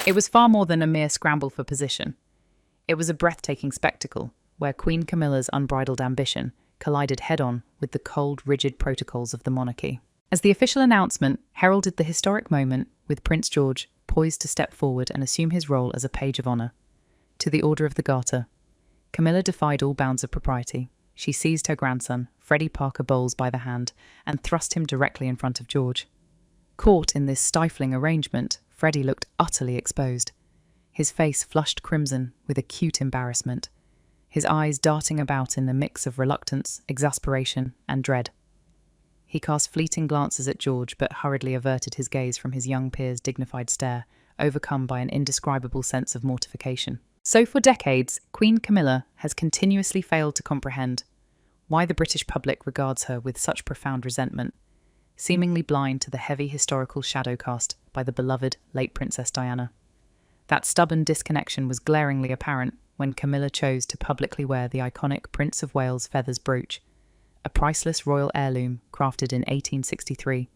It was far more than a mere scramble for position. It was a breathtaking spectacle where Queen Camilla's unbridled ambition collided head-on with the cold, rigid protocols of the monarchy. As the official announcement heralded the historic moment, with Prince George poised to step forward and assume his role as a page of honour to the Order of the Garter, Camilla defied all bounds of propriety. She seized her grandson, Freddie Parker Bowles, by the hand and thrust him directly in front of George. Caught in this stifling arrangement, Freddie looked utterly exposed, his face flushed crimson with acute embarrassment, his eyes darting about in a mix of reluctance, exasperation, and dread. He cast fleeting glances at George, but hurriedly averted his gaze from his young peer's dignified stare, overcome by an indescribable sense of mortification. So for decades, Queen Camilla has continuously failed to comprehend why the British public regards her with such profound resentment, seemingly blind to the heavy historical shadow cast by the beloved late Princess Diana. That stubborn disconnection was glaringly apparent when Camilla chose to publicly wear the iconic Prince of Wales feathers brooch, a priceless royal heirloom crafted in 1863,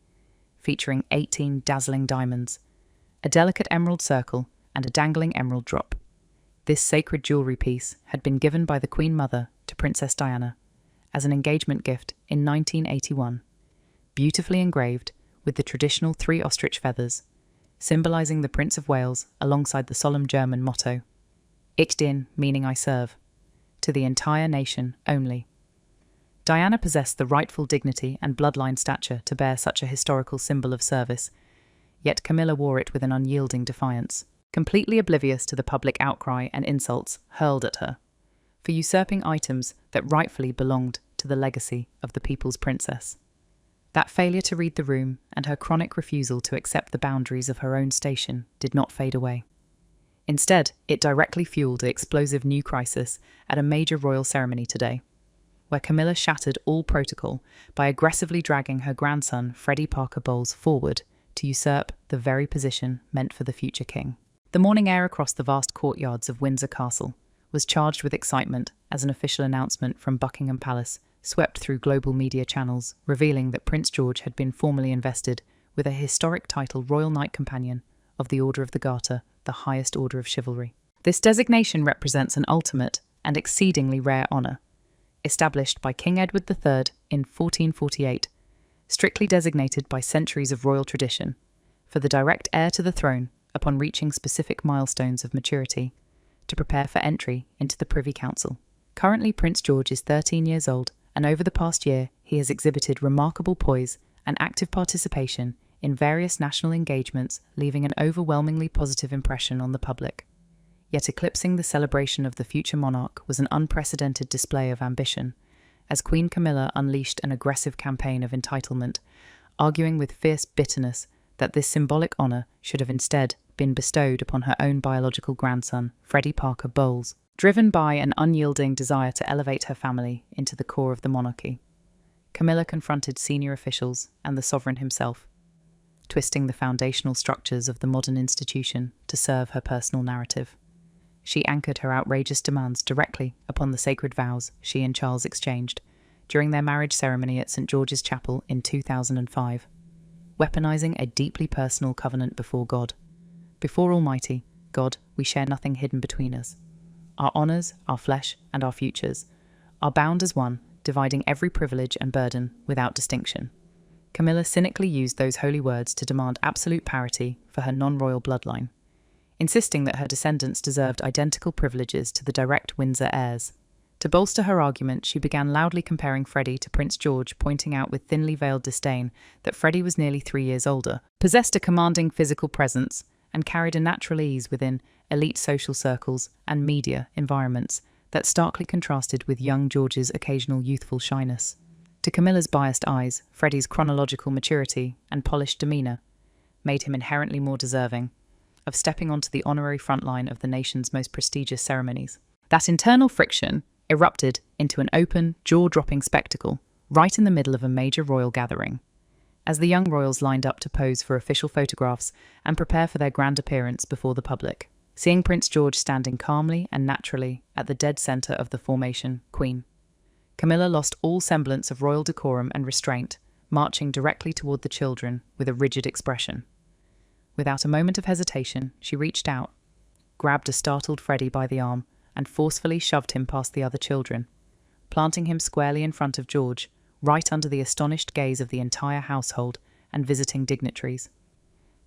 featuring 18 dazzling diamonds, a delicate emerald circle, and a dangling emerald drop. This sacred jewellery piece had been given by the Queen Mother to Princess Diana as an engagement gift in 1981, beautifully engraved with the traditional 3 ostrich feathers, symbolising the Prince of Wales alongside the solemn German motto, Ich dien, meaning I serve, to the entire nation only. Diana possessed the rightful dignity and bloodline stature to bear such a historical symbol of service, yet Camilla wore it with an unyielding defiance, completely oblivious to the public outcry and insults hurled at her for usurping items that rightfully belonged to the legacy of the people's princess. That failure to read the room and her chronic refusal to accept the boundaries of her own station did not fade away. Instead, it directly fueled the explosive new crisis at a major royal ceremony today, where Camilla shattered all protocol by aggressively dragging her grandson, Freddie Parker Bowles, forward to usurp the very position meant for the future king. The morning air across the vast courtyards of Windsor Castle was charged with excitement as an official announcement from Buckingham Palace swept through global media channels, revealing that Prince George had been formally invested with a historic title Royal Knight Companion of the Order of the Garter, the highest order of chivalry. This designation represents an ultimate and exceedingly rare honour, established by King Edward III in 1448, strictly designated by centuries of royal tradition, for the direct heir to the throne upon reaching specific milestones of maturity, to prepare for entry into the Privy Council. Currently, Prince George is 13 years old, and over the past year he has exhibited remarkable poise and active participation in various national engagements, leaving an overwhelmingly positive impression on the public. Yet eclipsing the celebration of the future monarch was an unprecedented display of ambition, as Queen Camilla unleashed an aggressive campaign of entitlement, arguing with fierce bitterness that this symbolic honour should have instead been bestowed upon her own biological grandson, Freddie Parker Bowles, driven by an unyielding desire to elevate her family into the core of the monarchy. Camilla confronted senior officials and the sovereign himself, twisting the foundational structures of the modern institution to serve her personal narrative. She anchored her outrageous demands directly upon the sacred vows she and Charles exchanged during their marriage ceremony at St. George's Chapel in 2005, weaponizing a deeply personal covenant before God. Before Almighty God, we share nothing hidden between us. Our honours, our flesh, and our futures are bound as one, dividing every privilege and burden without distinction. Camilla cynically used those holy words to demand absolute parity for her non-royal bloodline, insisting that her descendants deserved identical privileges to the direct Windsor heirs. To bolster her argument, she began loudly comparing Freddie to Prince George, pointing out with thinly veiled disdain that Freddie was nearly 3 years older, possessed a commanding physical presence, and carried a natural ease within elite social circles and media environments that starkly contrasted with young George's occasional youthful shyness. To Camilla's biased eyes, Freddie's chronological maturity and polished demeanour made him inherently more deserving of stepping onto the honorary frontline of the nation's most prestigious ceremonies. That internal friction erupted into an open, jaw-dropping spectacle right in the middle of a major royal gathering, as the young royals lined up to pose for official photographs and prepare for their grand appearance before the public. Seeing Prince George standing calmly and naturally at the dead centre of the formation, Queen Camilla lost all semblance of royal decorum and restraint, marching directly toward the children with a rigid expression. Without a moment of hesitation, she reached out, grabbed a startled Freddie by the arm, and forcefully shoved him past the other children, planting him squarely in front of George, right under the astonished gaze of the entire household and visiting dignitaries.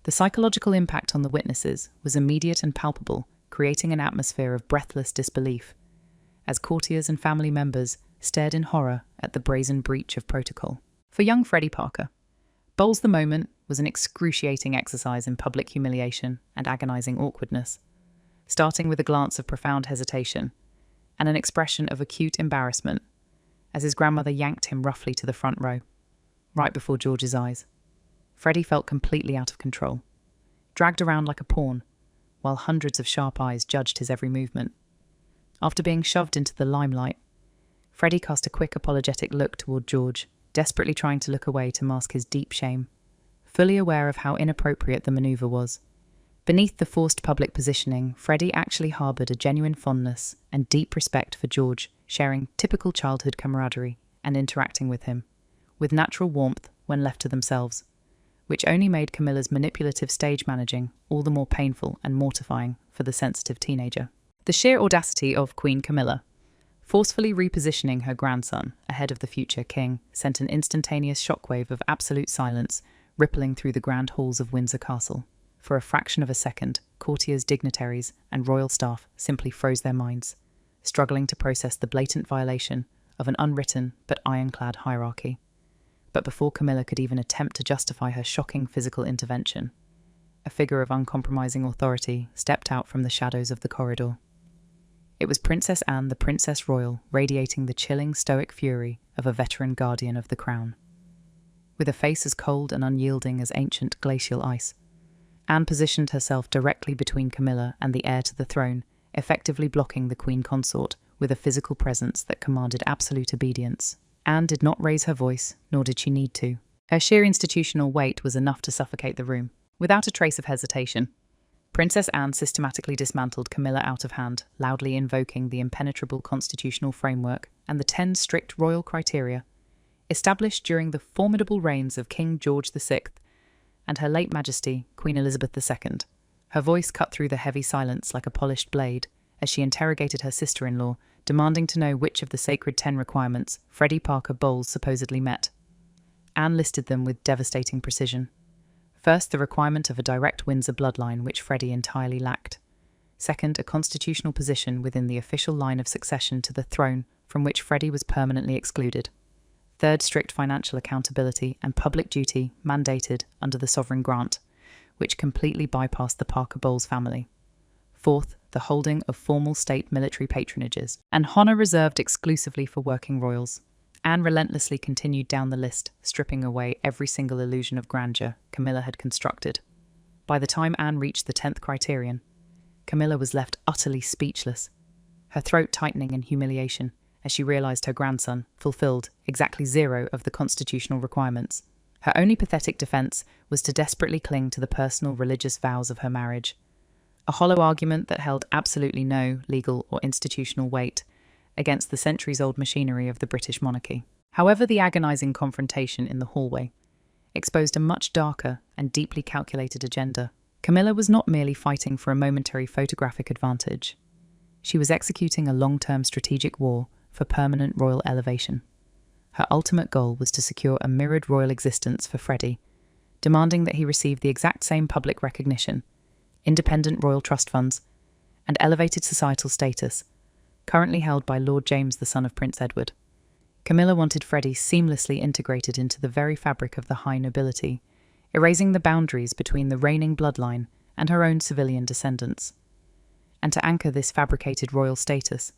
The psychological impact on the witnesses was immediate and palpable, creating an atmosphere of breathless disbelief, as courtiers and family members stared in horror at the brazen breach of protocol. For young Freddie Parker, Bowles the moment was an excruciating exercise in public humiliation and agonizing awkwardness, starting with a glance of profound hesitation and an expression of acute embarrassment as his grandmother yanked him roughly to the front row, right before George's eyes. Freddie felt completely out of control, dragged around like a pawn, while hundreds of sharp eyes judged his every movement. After being shoved into the limelight, Freddie cast a quick apologetic look toward George, desperately trying to look away to mask his deep shame, fully aware of how inappropriate the maneuver was. Beneath the forced public positioning, Freddie actually harbored a genuine fondness and deep respect for George, sharing typical childhood camaraderie and interacting with him, with natural warmth when left to themselves, which only made Camilla's manipulative stage managing all the more painful and mortifying for the sensitive teenager. The sheer audacity of Queen Camilla, forcefully repositioning her grandson ahead of the future king, sent an instantaneous shockwave of absolute silence rippling through the grand halls of Windsor Castle. For a fraction of a second, courtiers, dignitaries, and royal staff simply froze their minds, struggling to process the blatant violation of an unwritten but ironclad hierarchy. But before Camilla could even attempt to justify her shocking physical intervention, a figure of uncompromising authority stepped out from the shadows of the corridor. It was Princess Anne, the Princess Royal, radiating the chilling, stoic fury of a veteran guardian of the crown. With a face as cold and unyielding as ancient glacial ice, Anne positioned herself directly between Camilla and the heir to the throne, effectively blocking the queen consort with a physical presence that commanded absolute obedience. Anne did not raise her voice, nor did she need to. Her sheer institutional weight was enough to suffocate the room. Without a trace of hesitation, Princess Anne systematically dismantled Camilla out of hand, loudly invoking the impenetrable constitutional framework and the 10 strict royal criteria established during the formidable reigns of King George VI and Her late Majesty, Queen Elizabeth II. Her voice cut through the heavy silence like a polished blade as she interrogated her sister-in-law, demanding to know which of the sacred 10 requirements Freddie Parker Bowles supposedly met. Anne listed them with devastating precision. First, the requirement of a direct Windsor bloodline, which Freddie entirely lacked. Second, a constitutional position within the official line of succession to the throne, from which Freddie was permanently excluded. Third, strict financial accountability and public duty mandated under the sovereign grant, which completely bypassed the Parker Bowles family. Fourth, the holding of formal state military patronages, and honour reserved exclusively for working royals. Anne relentlessly continued down the list, stripping away every single illusion of grandeur Camilla had constructed. By the time Anne reached the 10th criterion, Camilla was left utterly speechless, her throat tightening in humiliation as she realised her grandson fulfilled exactly 0 of the constitutional requirements. Her only pathetic defence was to desperately cling to the personal religious vows of her marriage, a hollow argument that held absolutely no legal or institutional weight against the centuries-old machinery of the British monarchy. However, the agonising confrontation in the hallway exposed a much darker and deeply calculated agenda. Camilla was not merely fighting for a momentary photographic advantage. She was executing a long-term strategic war for permanent royal elevation. Her ultimate goal was to secure a mirrored royal existence for Freddie, demanding that he receive the exact same public recognition, independent royal trust funds, and elevated societal status currently held by Lord James, the son of Prince Edward. Camilla wanted Freddie seamlessly integrated into the very fabric of the high nobility, erasing the boundaries between the reigning bloodline and her own civilian descendants. And to anchor this fabricated royal status,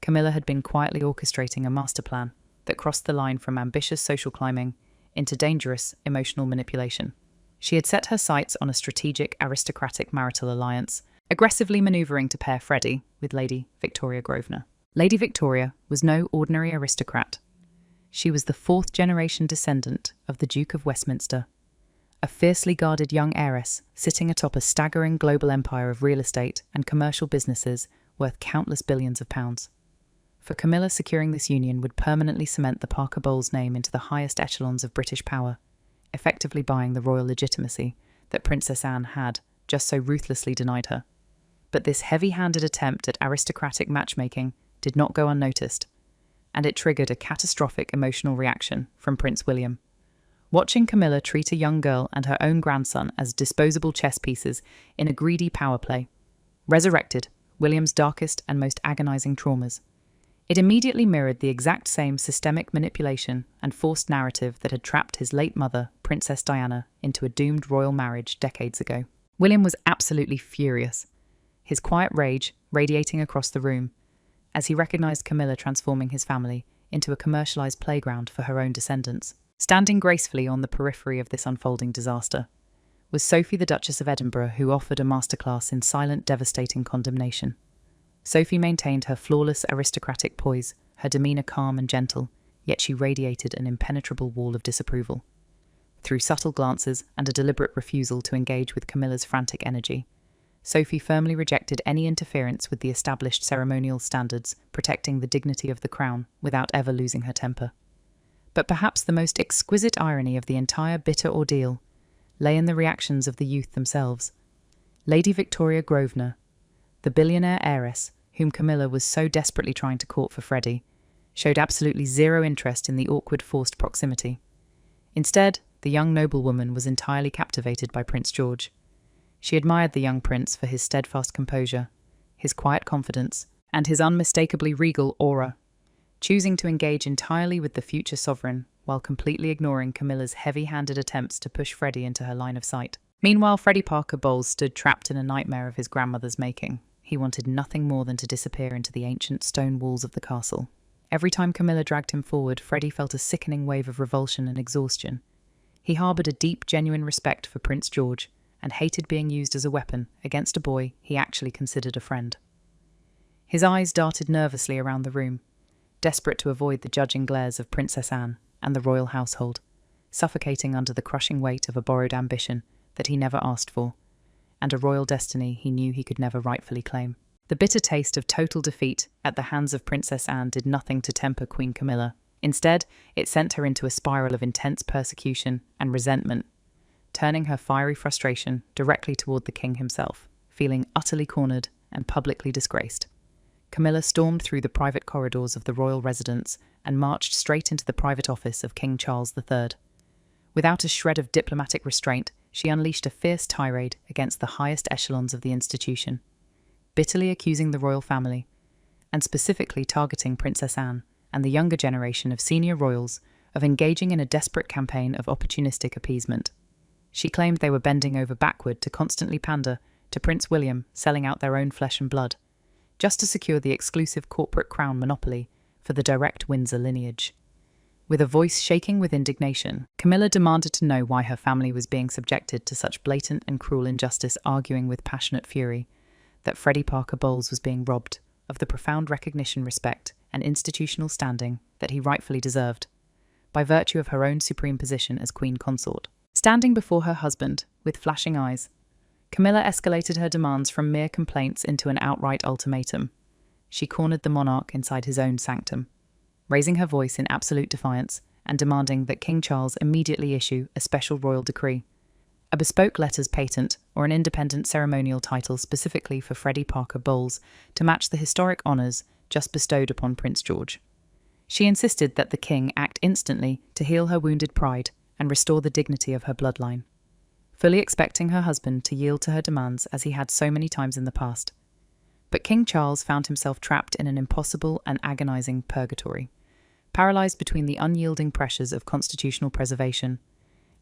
Camilla had been quietly orchestrating a master plan that crossed the line from ambitious social climbing into dangerous emotional manipulation. She had set her sights on a strategic aristocratic marital alliance, aggressively manoeuvring to pair Freddie with Lady Victoria Grosvenor. Lady Victoria was no ordinary aristocrat. She was the 4th-generation descendant of the Duke of Westminster, a fiercely guarded young heiress sitting atop a staggering global empire of real estate and commercial businesses worth countless billions of pounds. For Camilla, securing this union would permanently cement the Parker Bowles name into the highest echelons of British power, effectively buying the royal legitimacy that Princess Anne had just so ruthlessly denied her. But this heavy-handed attempt at aristocratic matchmaking did not go unnoticed, and it triggered a catastrophic emotional reaction from Prince William. Watching Camilla treat a young girl and her own grandson as disposable chess pieces in a greedy power play resurrected William's darkest and most agonizing traumas. It immediately mirrored the exact same systemic manipulation and forced narrative that had trapped his late mother, Princess Diana, into a doomed royal marriage decades ago. William was absolutely furious, his quiet rage radiating across the room as he recognized Camilla transforming his family into a commercialized playground for her own descendants. Standing gracefully on the periphery of this unfolding disaster was Sophie, the Duchess of Edinburgh, who offered a masterclass in silent, devastating condemnation. Sophie maintained her flawless aristocratic poise, her demeanour calm and gentle, yet she radiated an impenetrable wall of disapproval. Through subtle glances and a deliberate refusal to engage with Camilla's frantic energy, Sophie firmly rejected any interference with the established ceremonial standards protecting the dignity of the crown without ever losing her temper. But perhaps the most exquisite irony of the entire bitter ordeal lay in the reactions of the youth themselves. Lady Victoria Grosvenor, the billionaire heiress whom Camilla was so desperately trying to court for Freddie, showed absolutely zero interest in the awkward forced proximity. Instead, the young noblewoman was entirely captivated by Prince George. She admired the young prince for his steadfast composure, his quiet confidence, and his unmistakably regal aura, choosing to engage entirely with the future sovereign while completely ignoring Camilla's heavy-handed attempts to push Freddie into her line of sight. Meanwhile, Freddie Parker Bowles stood trapped in a nightmare of his grandmother's making. He wanted nothing more than to disappear into the ancient stone walls of the castle. Every time Camilla dragged him forward, Freddie felt a sickening wave of revulsion and exhaustion. He harboured a deep, genuine respect for Prince George and hated being used as a weapon against a boy he actually considered a friend. His eyes darted nervously around the room, desperate to avoid the judging glares of Princess Anne and the royal household, suffocating under the crushing weight of a borrowed ambition that he never asked for, and a royal destiny he knew he could never rightfully claim. The bitter taste of total defeat at the hands of Princess Anne did nothing to temper Queen Camilla. Instead, it sent her into a spiral of intense persecution and resentment, turning her fiery frustration directly toward the king himself. Feeling utterly cornered and publicly disgraced, Camilla stormed through the private corridors of the royal residence and marched straight into the private office of King Charles III. Without a shred of diplomatic restraint, she unleashed a fierce tirade against the highest echelons of the institution, bitterly accusing the royal family, and specifically targeting Princess Anne and the younger generation of senior royals of engaging in a desperate campaign of opportunistic appeasement. She claimed they were bending over backward to constantly pander to Prince William, selling out their own flesh and blood, just to secure the exclusive corporate crown monopoly for the direct Windsor lineage. With a voice shaking with indignation, Camilla demanded to know why her family was being subjected to such blatant and cruel injustice, arguing with passionate fury that Freddie Parker Bowles was being robbed of the profound recognition, respect, and institutional standing that he rightfully deserved, by virtue of her own supreme position as queen consort. Standing before her husband, with flashing eyes, Camilla escalated her demands from mere complaints into an outright ultimatum. She cornered the monarch inside his own sanctum, raising her voice in absolute defiance and demanding that King Charles immediately issue a special royal decree, a bespoke letters patent or an independent ceremonial title specifically for Freddie Parker Bowles to match the historic honours just bestowed upon Prince George. She insisted that the king act instantly to heal her wounded pride and restore the dignity of her bloodline, fully expecting her husband to yield to her demands as he had so many times in the past. But King Charles found himself trapped in an impossible and agonizing purgatory, paralyzed between the unyielding pressures of constitutional preservation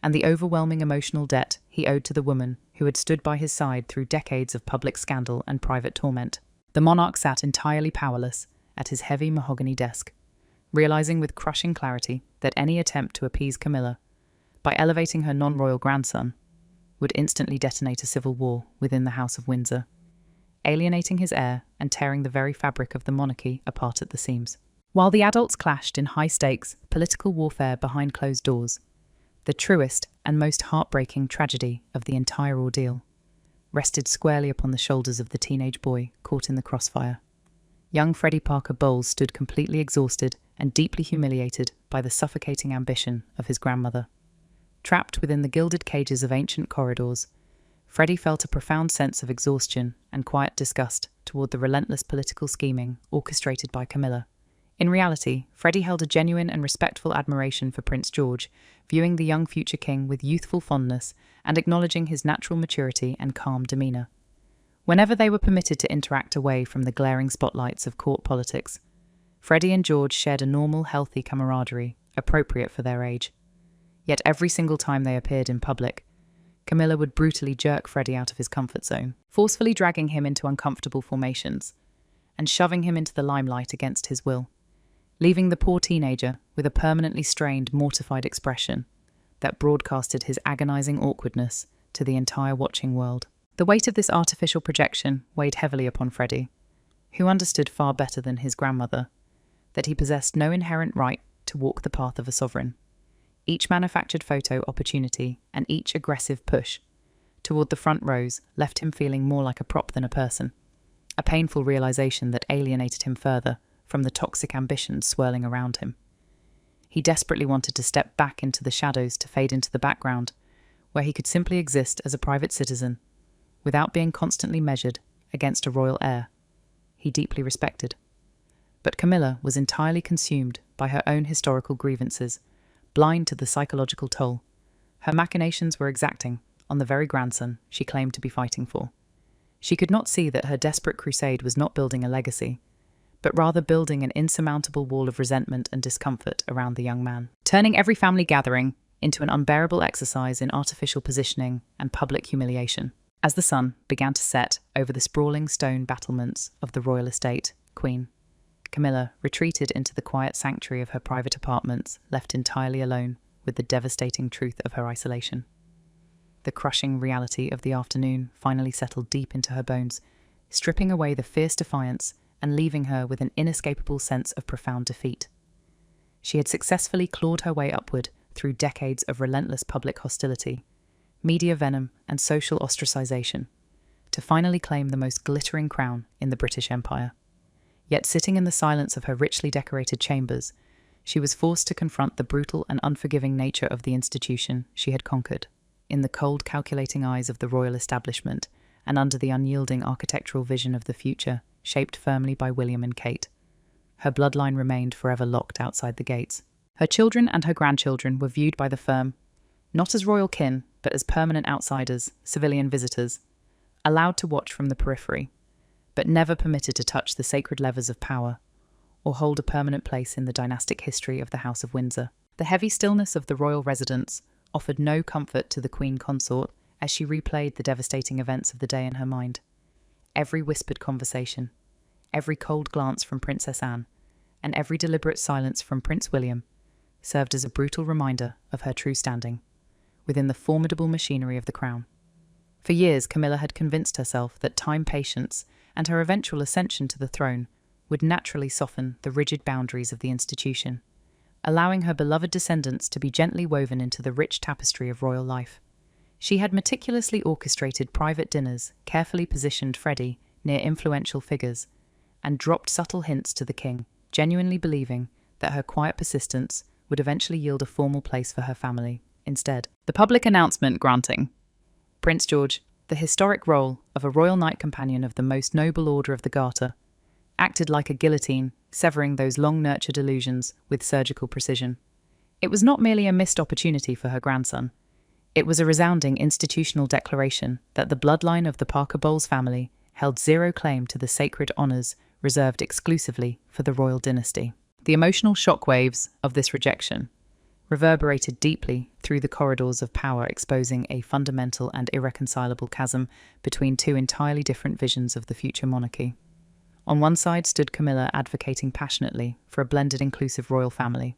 and the overwhelming emotional debt he owed to the woman who had stood by his side through decades of public scandal and private torment. The monarch sat entirely powerless at his heavy mahogany desk, realizing with crushing clarity that any attempt to appease Camilla, by elevating her non-royal grandson, would instantly detonate a civil war within the House of Windsor, alienating his heir and tearing the very fabric of the monarchy apart at the seams. While the adults clashed in high-stakes political warfare behind closed doors, the truest and most heartbreaking tragedy of the entire ordeal rested squarely upon the shoulders of the teenage boy caught in the crossfire. Young Freddie Parker Bowles stood completely exhausted and deeply humiliated by the suffocating ambition of his grandmother. Trapped within the gilded cages of ancient corridors, Freddie felt a profound sense of exhaustion and quiet disgust toward the relentless political scheming orchestrated by Camilla. In reality, Freddie held a genuine and respectful admiration for Prince George, viewing the young future king with youthful fondness and acknowledging his natural maturity and calm demeanour. Whenever they were permitted to interact away from the glaring spotlights of court politics, Freddie and George shared a normal, healthy camaraderie, appropriate for their age. Yet every single time they appeared in public, Camilla would brutally jerk Freddie out of his comfort zone, forcefully dragging him into uncomfortable formations and shoving him into the limelight against his will, leaving the poor teenager with a permanently strained, mortified expression that broadcasted his agonizing awkwardness to the entire watching world. The weight of this artificial projection weighed heavily upon Freddie, who understood far better than his grandmother that he possessed no inherent right to walk the path of a sovereign. Each manufactured photo opportunity and each aggressive push toward the front rows left him feeling more like a prop than a person, a painful realization that alienated him further from the toxic ambitions swirling around him. He desperately wanted to step back into the shadows to fade into the background, where he could simply exist as a private citizen, without being constantly measured against a royal heir he deeply respected. But Camilla was entirely consumed by her own historical grievances, blind to the psychological toll her machinations were exacting on the very grandson she claimed to be fighting for. She could not see that her desperate crusade was not building a legacy, but rather building an insurmountable wall of resentment and discomfort around the young man, turning every family gathering into an unbearable exercise in artificial positioning and public humiliation. As the sun began to set over the sprawling stone battlements of the royal estate, Queen Camilla retreated into the quiet sanctuary of her private apartments, left entirely alone with the devastating truth of her isolation. The crushing reality of the afternoon finally settled deep into her bones, stripping away the fierce defiance and leaving her with an inescapable sense of profound defeat. She had successfully clawed her way upward through decades of relentless public hostility, media venom, and social ostracization, to finally claim the most glittering crown in the British Empire. Yet sitting in the silence of her richly decorated chambers, she was forced to confront the brutal and unforgiving nature of the institution she had conquered. In the cold, calculating eyes of the royal establishment, and under the unyielding architectural vision of the future, shaped firmly by William and Kate, her bloodline remained forever locked outside the gates. Her children and her grandchildren were viewed by the firm, not as royal kin, but as permanent outsiders, civilian visitors, allowed to watch from the periphery, but never permitted to touch the sacred levers of power or hold a permanent place in the dynastic history of the House of Windsor. The heavy stillness of the royal residence offered no comfort to the Queen Consort as she replayed the devastating events of the day in her mind. Every whispered conversation, every cold glance from Princess Anne, and every deliberate silence from Prince William served as a brutal reminder of her true standing within the formidable machinery of the crown. For years, Camilla had convinced herself that time, patience, and her eventual ascension to the throne would naturally soften the rigid boundaries of the institution, allowing her beloved descendants to be gently woven into the rich tapestry of royal life. She had meticulously orchestrated private dinners, carefully positioned Freddie near influential figures, and dropped subtle hints to the king, genuinely believing that her quiet persistence would eventually yield a formal place for her family instead. The public announcement granting Prince George the historic role of a royal knight companion of the most noble order of the Garter acted like a guillotine, severing those long-nurtured illusions with surgical precision. It was not merely a missed opportunity for her grandson. It was a resounding institutional declaration that the bloodline of the Parker Bowles family held zero claim to the sacred honours reserved exclusively for the royal dynasty. The emotional shockwaves of this rejection reverberated deeply through the corridors of power, exposing a fundamental and irreconcilable chasm between two entirely different visions of the future monarchy. On one side stood Camilla, advocating passionately for a blended, inclusive royal family,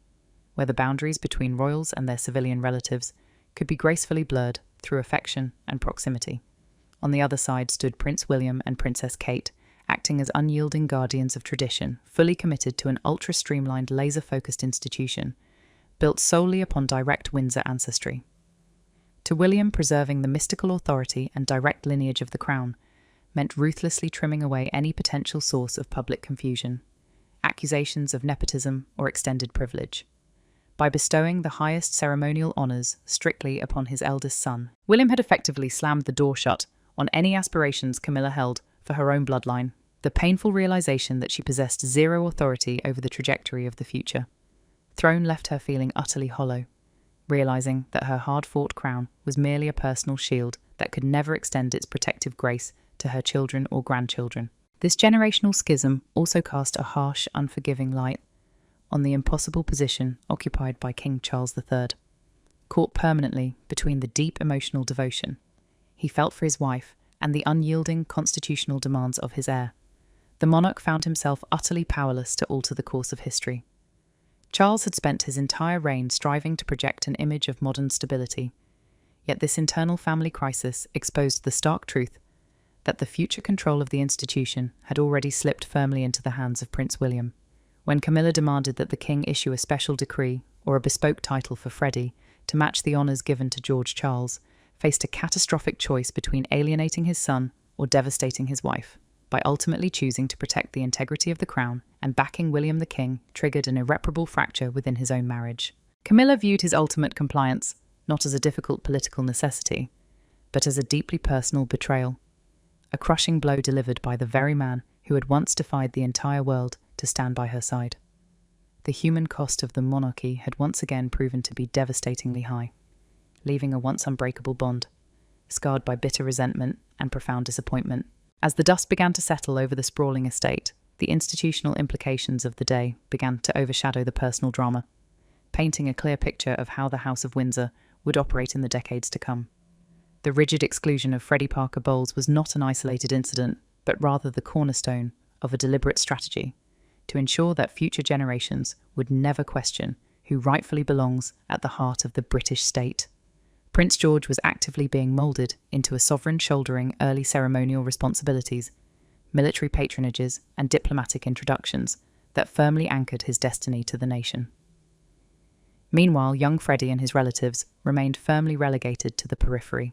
where the boundaries between royals and their civilian relatives could be gracefully blurred through affection and proximity. On the other side stood Prince William and Princess Kate, acting as unyielding guardians of tradition, fully committed to an ultra-streamlined, laser-focused institution built solely upon direct Windsor ancestry. To William, preserving the mystical authority and direct lineage of the crown meant ruthlessly trimming away any potential source of public confusion, accusations of nepotism or extended privilege. by bestowing the highest ceremonial honours strictly upon his eldest son. William had effectively slammed the door shut on any aspirations Camilla held for her own bloodline, the painful realisation that she possessed zero authority over the trajectory of the future. Throne left her feeling utterly hollow, realising that her hard-fought crown was merely a personal shield that could never extend its protective grace to her children or grandchildren. This generational schism also cast a harsh, unforgiving light on the impossible position occupied by King Charles III. Caught permanently between the deep emotional devotion he felt for his wife and the unyielding constitutional demands of his heir, the monarch found himself utterly powerless to alter the course of history. Charles had spent his entire reign striving to project an image of modern stability, yet this internal family crisis exposed the stark truth that the future control of the institution had already slipped firmly into the hands of Prince William. When Camilla demanded that the king issue a special decree or a bespoke title for Freddie to match the honours given to George Charles, faced a catastrophic choice between alienating his son or devastating his wife. By ultimately choosing to protect the integrity of the crown and backing William the King triggered an irreparable fracture within his own marriage. Camilla viewed his ultimate compliance not as a difficult political necessity, but as a deeply personal betrayal, a crushing blow delivered by the very man who had once defied the entire world to stand by her side. The human cost of the monarchy had once again proven to be devastatingly high, leaving a once unbreakable bond, scarred by bitter resentment and profound disappointment. As the dust began to settle over the sprawling estate, the institutional implications of the day began to overshadow the personal drama, painting a clear picture of how the House of Windsor would operate in the decades to come. The rigid exclusion of Freddie Parker Bowles was not an isolated incident, but rather the cornerstone of a deliberate strategy to ensure that future generations would never question who rightfully belongs at the heart of the British state. Prince George was actively being moulded into a sovereign shouldering early ceremonial responsibilities, military patronages, and diplomatic introductions that firmly anchored his destiny to the nation. Meanwhile, young Freddie and his relatives remained firmly relegated to the periphery,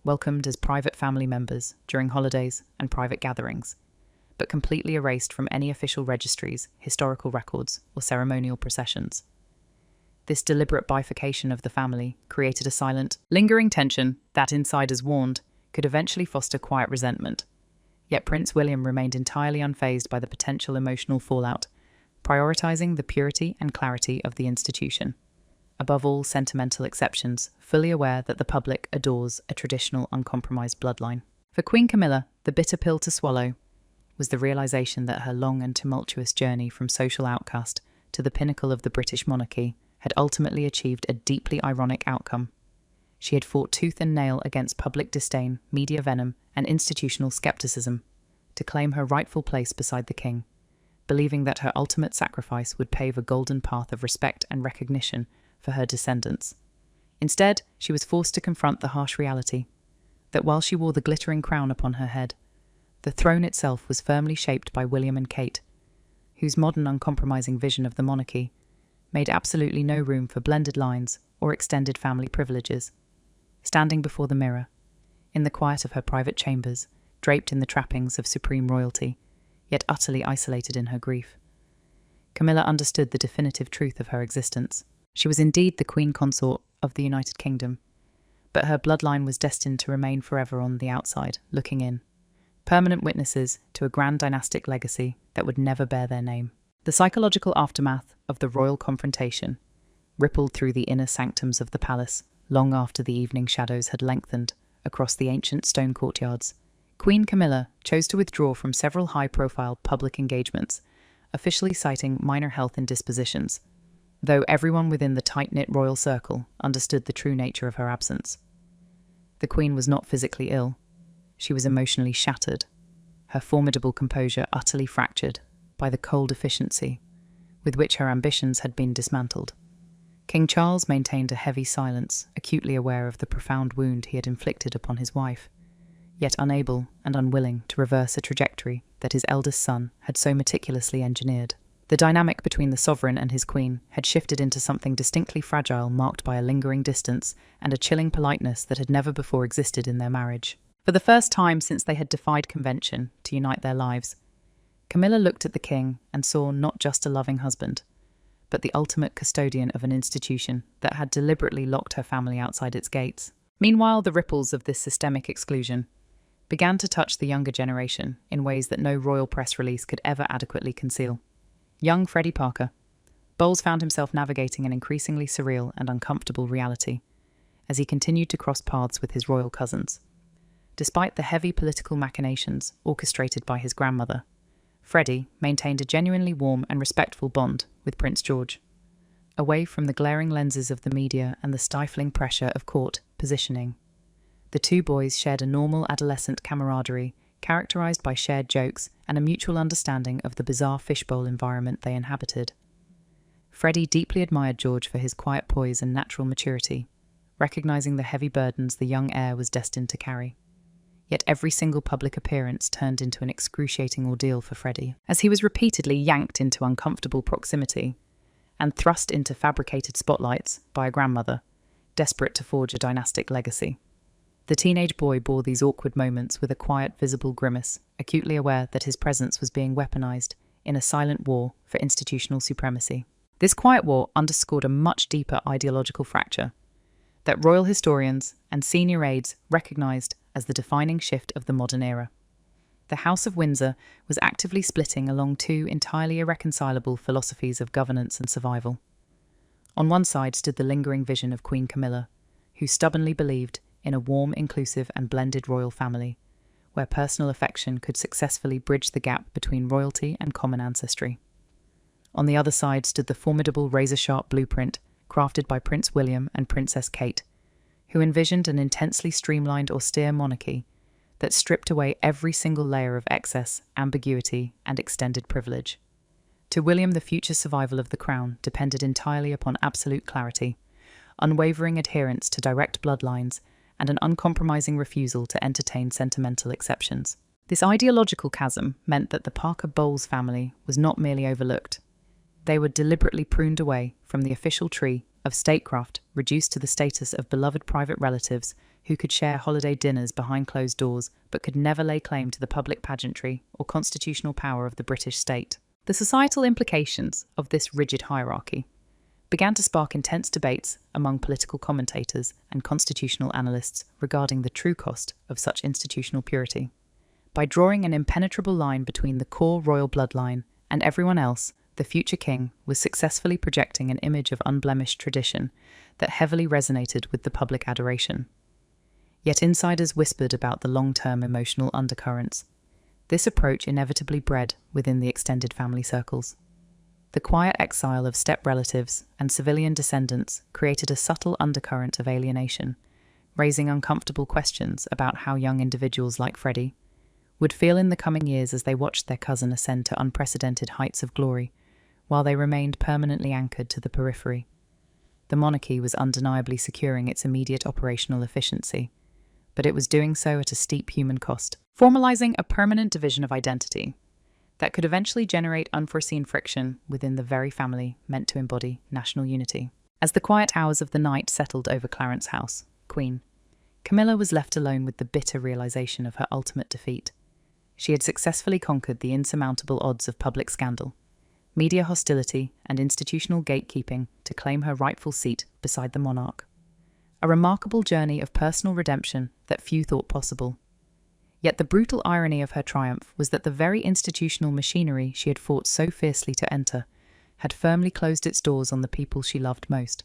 welcomed as private family members during holidays and private gatherings, but completely erased from any official registries, historical records, or ceremonial processions. This deliberate bifurcation of the family created a silent, lingering tension that, insiders warned, could eventually foster quiet resentment. Yet Prince William remained entirely unfazed by the potential emotional fallout, prioritizing the purity and clarity of the institution, above all sentimental exceptions, fully aware that the public adores a traditional, uncompromised bloodline. For Queen Camilla, the bitter pill to swallow was the realization that her long and tumultuous journey from social outcast to the pinnacle of the British monarchy had ultimately achieved a deeply ironic outcome. She had fought tooth and nail against public disdain, media venom, and institutional skepticism to claim her rightful place beside the king, believing that her ultimate sacrifice would pave a golden path of respect and recognition for her descendants. Instead, she was forced to confront the harsh reality that while she wore the glittering crown upon her head, the throne itself was firmly shaped by William and Kate, whose modern uncompromising vision of the monarchy made absolutely no room for blended lines or extended family privileges. Standing before the mirror, in the quiet of her private chambers, draped in the trappings of supreme royalty, yet utterly isolated in her grief, Camilla understood the definitive truth of her existence. She was indeed the queen consort of the United Kingdom, but her bloodline was destined to remain forever on the outside, looking in, permanent witnesses to a grand dynastic legacy that would never bear their name. The psychological aftermath of the royal confrontation rippled through the inner sanctums of the palace long after the evening shadows had lengthened across the ancient stone courtyards. Queen Camilla chose to withdraw from several high-profile public engagements, officially citing minor health indispositions, though everyone within the tight-knit royal circle understood the true nature of her absence. The Queen was not physically ill. She was emotionally shattered, her formidable composure utterly fractured by the cold efficiency with which her ambitions had been dismantled. King Charles maintained a heavy silence, acutely aware of the profound wound he had inflicted upon his wife, yet unable and unwilling to reverse a trajectory that his eldest son had so meticulously engineered. The dynamic between the sovereign and his queen had shifted into something distinctly fragile, marked by a lingering distance and a chilling politeness that had never before existed in their marriage. For the first time since they had defied convention to unite their lives, Camilla looked at the king and saw not just a loving husband, but the ultimate custodian of an institution that had deliberately locked her family outside its gates. Meanwhile, the ripples of this systemic exclusion began to touch the younger generation in ways that no royal press release could ever adequately conceal. Young Freddie Parker Bowles found himself navigating an increasingly surreal and uncomfortable reality as he continued to cross paths with his royal cousins. Despite the heavy political machinations orchestrated by his grandmother, Freddie maintained a genuinely warm and respectful bond with Prince George. Away from the glaring lenses of the media and the stifling pressure of court positioning, the two boys shared a normal adolescent camaraderie characterized by shared jokes and a mutual understanding of the bizarre fishbowl environment they inhabited. Freddie deeply admired George for his quiet poise and natural maturity, recognizing the heavy burdens the young heir was destined to carry. Yet every single public appearance turned into an excruciating ordeal for Freddie, as he was repeatedly yanked into uncomfortable proximity and thrust into fabricated spotlights by a grandmother, desperate to forge a dynastic legacy. The teenage boy bore these awkward moments with a quiet, visible grimace, acutely aware that his presence was being weaponized in a silent war for institutional supremacy. This quiet war underscored a much deeper ideological fracture that royal historians and senior aides recognized as the defining shift of the modern era. The House of Windsor was actively splitting along two entirely irreconcilable philosophies of governance and survival. On one side stood the lingering vision of Queen Camilla, who stubbornly believed in a warm, inclusive and blended royal family, where personal affection could successfully bridge the gap between royalty and common ancestry. On the other side stood the formidable razor-sharp blueprint crafted by Prince William and Princess Kate, who envisioned an intensely streamlined, austere monarchy that stripped away every single layer of excess, ambiguity, and extended privilege. To William, the future survival of the crown depended entirely upon absolute clarity, unwavering adherence to direct bloodlines, and an uncompromising refusal to entertain sentimental exceptions. This ideological chasm meant that the Parker Bowles family was not merely overlooked. They were deliberately pruned away from the official tree of statecraft, reduced to the status of beloved private relatives who could share holiday dinners behind closed doors but could never lay claim to the public pageantry or constitutional power of the British state. The societal implications of this rigid hierarchy began to spark intense debates among political commentators and constitutional analysts regarding the true cost of such institutional purity. By drawing an impenetrable line between the core royal bloodline and everyone else, the future king was successfully projecting an image of unblemished tradition that heavily resonated with the public adoration. Yet insiders whispered about the long-term emotional undercurrents. This approach inevitably bred within the extended family circles. The quiet exile of step-relatives and civilian descendants created a subtle undercurrent of alienation, raising uncomfortable questions about how young individuals like Freddie would feel in the coming years as they watched their cousin ascend to unprecedented heights of glory, while they remained permanently anchored to the periphery. The monarchy was undeniably securing its immediate operational efficiency, but it was doing so at a steep human cost, formalizing a permanent division of identity that could eventually generate unforeseen friction within the very family meant to embody national unity. As the quiet hours of the night settled over Clarence House, Queen Camilla was left alone with the bitter realization of her ultimate defeat. She had successfully conquered the insurmountable odds of public scandal, media hostility, and institutional gatekeeping to claim her rightful seat beside the monarch. A remarkable journey of personal redemption that few thought possible. Yet the brutal irony of her triumph was that the very institutional machinery she had fought so fiercely to enter had firmly closed its doors on the people she loved most.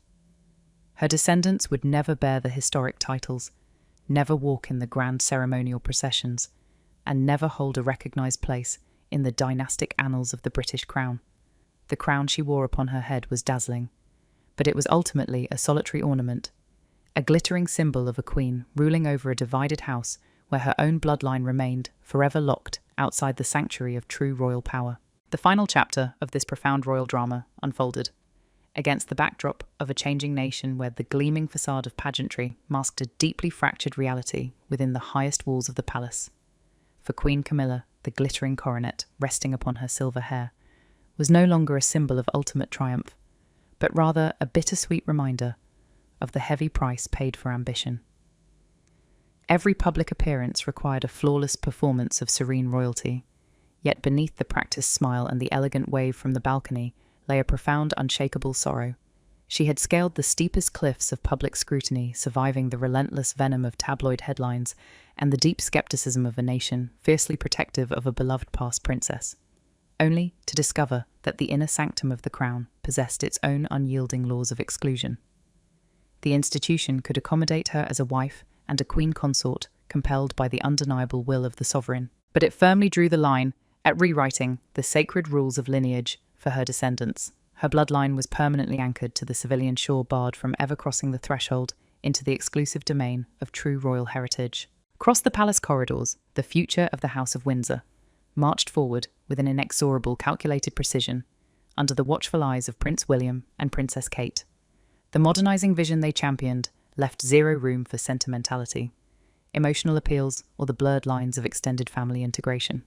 Her descendants would never bear the historic titles, never walk in the grand ceremonial processions, and never hold a recognised place in the dynastic annals of the British crown. The crown she wore upon her head was dazzling, but it was ultimately a solitary ornament, a glittering symbol of a queen ruling over a divided house where her own bloodline remained forever locked outside the sanctuary of true royal power. The final chapter of this profound royal drama unfolded against the backdrop of a changing nation where the gleaming facade of pageantry masked a deeply fractured reality within the highest walls of the palace. For Queen Camilla, the glittering coronet resting upon her silver hair was no longer a symbol of ultimate triumph, but rather a bittersweet reminder of the heavy price paid for ambition. Every public appearance required a flawless performance of serene royalty, yet beneath the practiced smile and the elegant wave from the balcony lay a profound, unshakable sorrow. She had scaled the steepest cliffs of public scrutiny, surviving the relentless venom of tabloid headlines and the deep skepticism of a nation fiercely protective of a beloved past princess, only to discover that the inner sanctum of the crown possessed its own unyielding laws of exclusion. The institution could accommodate her as a wife and a queen consort compelled by the undeniable will of the sovereign, but it firmly drew the line at rewriting the sacred rules of lineage for her descendants. Her bloodline was permanently anchored to the civilian shore, barred from ever crossing the threshold into the exclusive domain of true royal heritage. Across the palace corridors, the future of the House of Windsor marched forward with an inexorable, calculated precision under the watchful eyes of Prince William and Princess Kate. The modernising vision they championed left zero room for sentimentality, emotional appeals, or the blurred lines of extended family integration.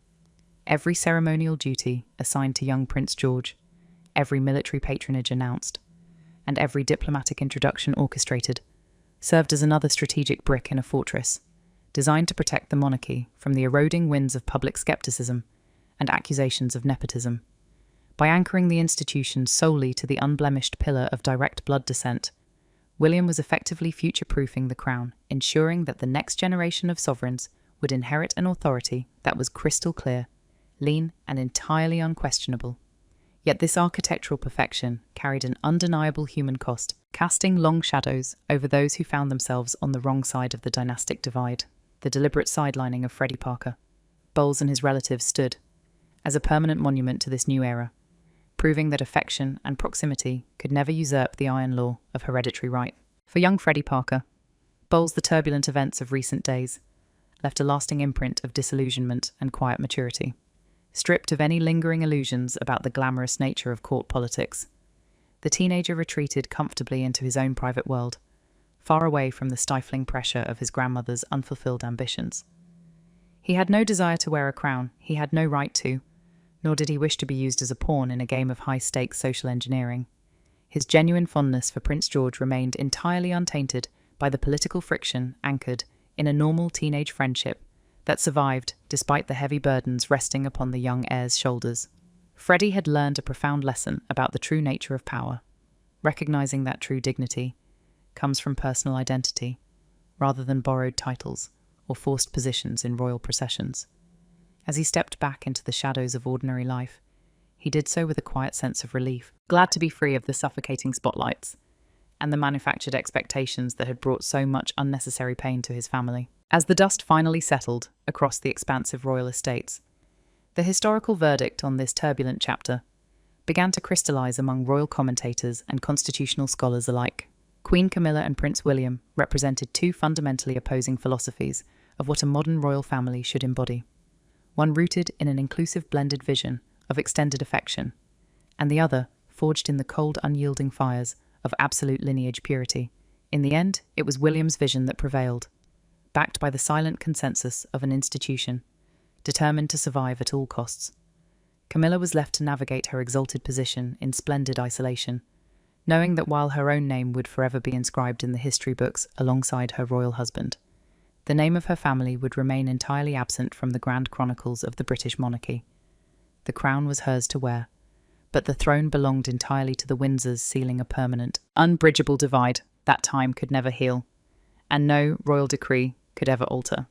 Every ceremonial duty assigned to young Prince George, every military patronage announced, and every diplomatic introduction orchestrated, served as another strategic brick in a fortress, designed to protect the monarchy from the eroding winds of public skepticism and accusations of nepotism. By anchoring the institution solely to the unblemished pillar of direct blood descent, William was effectively future-proofing the crown, ensuring that the next generation of sovereigns would inherit an authority that was crystal clear, lean, and entirely unquestionable. Yet this architectural perfection carried an undeniable human cost, casting long shadows over those who found themselves on the wrong side of the dynastic divide. The deliberate sidelining of Freddie Parker, Bowles and his relatives stood as a permanent monument to this new era, proving that affection and proximity could never usurp the iron law of hereditary right. For young Freddie Parker, Bowles, the turbulent events of recent days left a lasting imprint of disillusionment and quiet maturity. Stripped of any lingering illusions about the glamorous nature of court politics, the teenager retreated comfortably into his own private world, far away from the stifling pressure of his grandmother's unfulfilled ambitions. He had no desire to wear a crown, he had no right to, nor did he wish to be used as a pawn in a game of high-stakes social engineering. His genuine fondness for Prince George remained entirely untainted by the political friction anchored in a normal teenage friendship that survived despite the heavy burdens resting upon the young heir's shoulders. Freddie had learned a profound lesson about the true nature of power, recognizing that true dignity comes from personal identity, rather than borrowed titles or forced positions in royal processions. As he stepped back into the shadows of ordinary life, he did so with a quiet sense of relief, glad to be free of the suffocating spotlights and the manufactured expectations that had brought so much unnecessary pain to his family. As the dust finally settled across the expansive royal estates, the historical verdict on this turbulent chapter began to crystallize among royal commentators and constitutional scholars alike. Queen Camilla and Prince William represented two fundamentally opposing philosophies of what a modern royal family should embody, one rooted in an inclusive blended vision of extended affection, and the other forged in the cold, unyielding fires of absolute lineage purity. In the end, it was William's vision that prevailed, backed by the silent consensus of an institution determined to survive at all costs. Camilla was left to navigate her exalted position in splendid isolation, knowing that while her own name would forever be inscribed in the history books alongside her royal husband, the name of her family would remain entirely absent from the grand chronicles of the British monarchy. The crown was hers to wear, but the throne belonged entirely to the Windsors, sealing a permanent, unbridgeable divide that time could never heal, and no royal decree could ever alter.